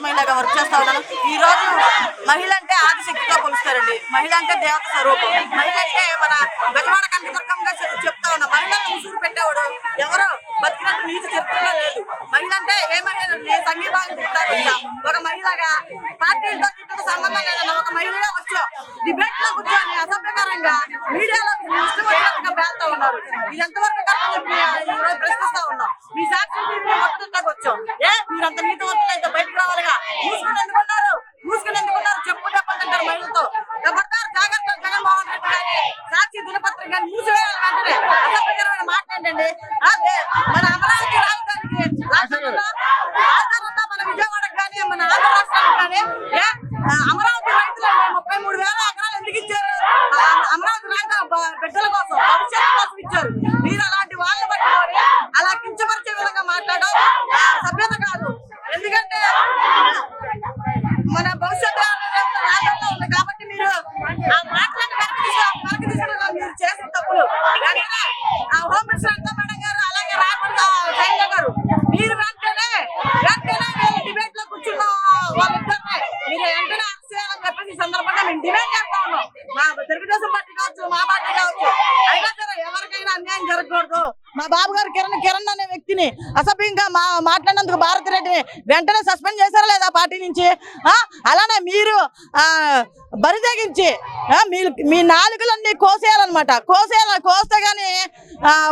పంచాయతీ మహిళగా వర్క్ చేస్తా ఉన్నాను. ఈ రోజు మహిళ అంటే ఆదిశక్తిగా కొలుస్తారండి. మహిళ అంటే దేవత స్వరూపం. మహిళ అంటే మన బెజవాడ కనకదుర్గంగా చెప్తా ఉన్నా. మహిళలను ముసుగు పెట్టేవాడు ఎవరో బతికినట్టు నీతి చెప్తున్నా లేదు. మహిళ అంటే ఏ మహిళ సంఘీభావం చెప్తా ఒక మహిళగా పార్టీలతో సంబంధం లేదన్న ఒక మహిళగా వచ్చా డిబేట్ లో కూర్చొని అసభ్యకరంగా మీడియాలో ఇష్టమైనట్టుగా పేరుతా ఉన్నారు. ఇది ఎంతవరకు కరెక్ట్ చెప్పి ఈరోజు ప్రశ్నిస్తా ఉన్నాం. మీ సాక్షి మొత్తం వచ్చాం. మీరంత నీతి వంతులు అయితే బయటకు రావాలిగా. మూసుకుని ఎందుకున్నారు చెప్పు చెప్పంటారు మహిళలతో. ఎవరిదారు జాగ్రత్త జగన్మోహన్ రెడ్డి గారి సాక్షి దినపత్రిక కానీ మూసివేయాలి. వెంటనే అసభ్యకరమైన మాట్లాడండి. మన అమరావతి రాజధానికి రాజధాని మన విజయవాడకు కానీ మన ఆంధ్ర రాష్ట్రానికి కానీ అమరావతి రైతులు 33,000 ఎకరాలు ఎందుకు ఇచ్చారు? అమరావతి రైతుల బిడ్డల కోసం భవిష్యత్తు కోసం ఇచ్చారు. మీరు అలాంటి వాళ్ళని పట్టుకొని అలా కించపరిచే విధంగా మాట్లాడడం సభ్యత కాదు. ఎందుకంటే మన భవిష్యత్తు రాష్ట్రంలో ఉంది కాబట్టి మీరు ఆ మాటలను వెనక్కి తీసుకుని మీరు చేసిన తప్పులు హోమ్ మినిస్టర్ అంతా మేడం గారు అలాగే రాకుండా సైన్య గారు మీరు వెంటనే వీళ్ళు డిబేట్ లో కూర్చున్న వాళ్ళిద్దరినే మీరు వెంటనే అరెస్ట్ చేయాలని చెప్పేసి ఈ సందర్భంగా మేము డిమాండ్ చేస్తా ఉన్నాం. మా తెలుగుదేశం పార్టీ కావచ్చు, మా పార్టీ కావచ్చు, అయినా సరే ఎవరికైనా అన్యాయం జరగకూడదు. మా బాబు గారు కిరణ్ అనే వ్యక్తిని అసభ్యంగా మాట్లాడినందుకు భారతిరెడ్డిని వెంటనే సస్పెండ్ చేశారా లేదా పార్టీ నుంచి? అలానే మీరు బరితెగించి మీ నాలుగులన్నీ కోసేయాలన్నమాట. కోస్తే గానీ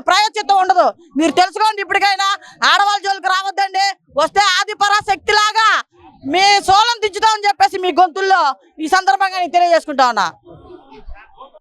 ప్రాయశ్చిత్తం ఉండదు. మీరు తెలుసుకోండి. ఇప్పటికైనా ఆడవాళ్ళ జోలికి రావద్దండి. వస్తే ఆది పరాశక్తి లాగా మీ సోలం దించుతామని చెప్పేసి మీ గొంతుల్లో ఈ సందర్భంగా నేను తెలియజేసుకుంటా ఉన్నా.